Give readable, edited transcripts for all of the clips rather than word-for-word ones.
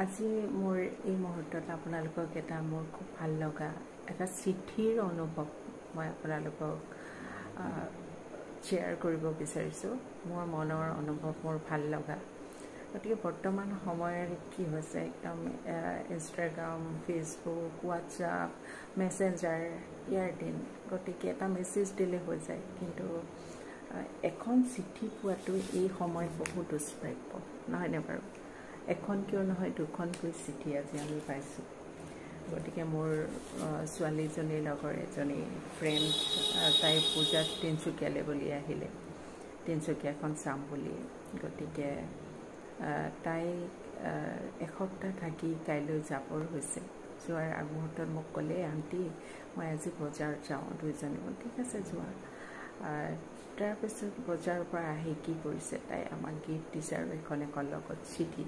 আজি মোৰ এই মুহূৰ্তত আপোনালোকক এটা মোৰ খুব ভাল লগা এটা চিঠিৰ অনুভৱ মই আপোনালোকক শ্বেয়াৰ কৰিব বিচাৰিছোঁ। মোৰ মনৰ অনুভৱ মোৰ ভাল লগা। গতিকে বৰ্তমান সময়ৰ কি হৈছে, একদম ইনষ্টাগ্ৰাম, ফেচবুক, হোৱাটছআপ, মেছেঞ্জাৰ ইয়াৰ দিন। গতিকে এটা মেছেজ দিলে হৈ যায়, কিন্তু এখন চিঠি পোৱাটো এই সময়ত বহু দুষ্প্ৰাপ্য, নহয়নে বাৰু? এখন কিয় নহয়, দুখনকৈ চিঠি আজি আমি পাইছোঁ। গতিকে মোৰ ছোৱালীজনীৰ লগৰ এজনী ফ্ৰেণ্ড, তাই পূজাত তিনিচুকীয়ালৈ বুলি আহিলে, তিনিচুকীয়াখন চাম বুলি। গতিকে তাই এসপ্তাহ থাকি কাইলৈ যাবৰ হৈছে। যোৱাৰ আগমুহূৰ্তত মোক ক'লে, আণ্টি মই আজি বজাৰত যাওঁ, দুইজনী। ঠিক আছে যোৱা। তাৰপিছত বজাৰৰ পৰা আহি কি কৰিছে, তাই আমাক গিফ্ট দিছে আৰু এখন লগত চিঠি।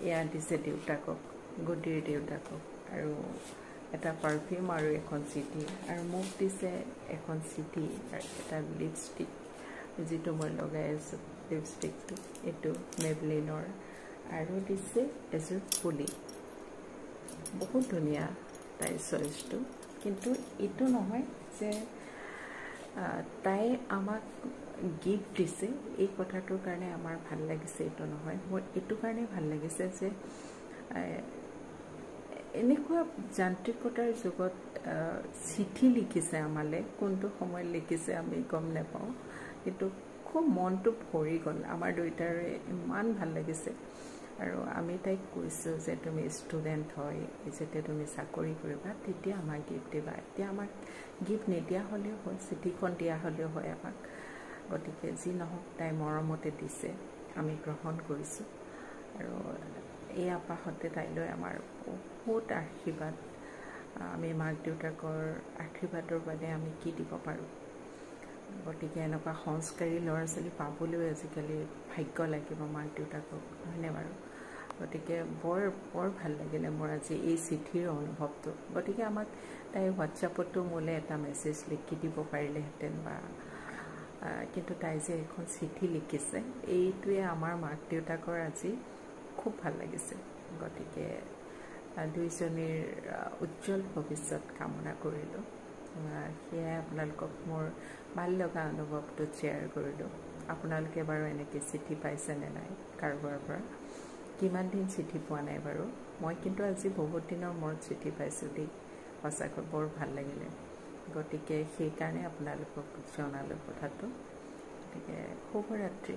এয়া দিছে দেউতাকক, গুটিৰ দেউতাকক, আৰু এটা পাৰফিউম আৰু এখন চিঠি, আৰু মোক দিছে এখন চিঠি আৰু এটা লিপষ্টিক, যিটো মই লগাই আছোঁ লিপষ্টিকটো, এইটো মেবলিনৰ, আৰু দিছে এযোৰ ফুলি। বহুত ধুনীয়া তাইৰ চইচটো। কিন্তু এইটো নহয় যে তাই আমাক গিফ্ট দিছে এই কথাটোৰ কাৰণে আমাৰ ভাল লাগিছে, এইটো নহয়। মোৰ এইটো কাৰণে ভাল লাগিছে যে এনেকুৱা যান্ত্ৰিকতাৰ যুগত চিঠি লিখিছে আমালৈ। কোনটো সময়ত লিখিছে আমি গম নাপাওঁ, কিন্তু খুব মনটো ভৰি গ'ল। আমাৰ দুয়োটাৰে ইমান ভাল লাগিছে। আৰু আমি তাইক কৈছোঁ যে তুমি ষ্টুডেণ্ট হয়, যেতিয়া তুমি চাকৰি কৰিবা তেতিয়া আমাক গিফ্ট দিবা। এতিয়া আমাক গিফ্ট নিদিয়া হ'লেও হয়, চিঠিখন দিয়া হ'লেও হয় আমাক। গতিকে যি নহওক, তাই মৰমতে দিছে, আমি গ্ৰহণ কৰিছোঁ। আৰু এই আপাহতে তাইলৈ আমাৰ বহুত আশীৰ্বাদ। আমি মাক দেউতাকৰ আশীৰ্বাদৰ বাবে আমি কি দিব পাৰোঁ। গতিকে এনেকুৱা সংস্কাৰী ল'ৰা ছোৱালী পাবলৈ আজিকালি ভাগ্য লাগিব মাক দেউতাকক, হয়নে বাৰু? গতিকে বৰ ভাল লাগিলে মোৰ আজি এই চিঠিৰ অনুভৱটো। গতিকে আমাক তাই হোৱাটছআপতো মোলৈ এটা মেছেজ লিখি দিব পাৰিলেহেঁতেন, বা কিন্তু তাই যে এখন চিঠি লিখিছে, এইটোৱে আমাৰ মাক দেউতাকৰ আজি খুব ভাল লাগিছে। গতিকে দুইজনীৰ উজ্জ্বল ভৱিষ্যত কামনা কৰিলোঁ। সেয়াই আপোনালোকক মোৰ ভাল লগা অনুভৱটো শ্বেয়াৰ কৰিলোঁ। আপোনালোকে বাৰু এনেকৈ চিঠি পাইছেনে নাই কাৰোবাৰ পৰা? কিমান দিন চিঠি পোৱা নাই বাৰু? মই কিন্তু আজি বহুত দিনৰ মূৰত চিঠি পাইছোঁ দেই, সঁচাকৈ বৰ ভাল লাগিলে। গতিকে সেইকাৰণে আপোনালোকক জনালোঁ কথাটো। গতিকে শুভৰাত্ৰি।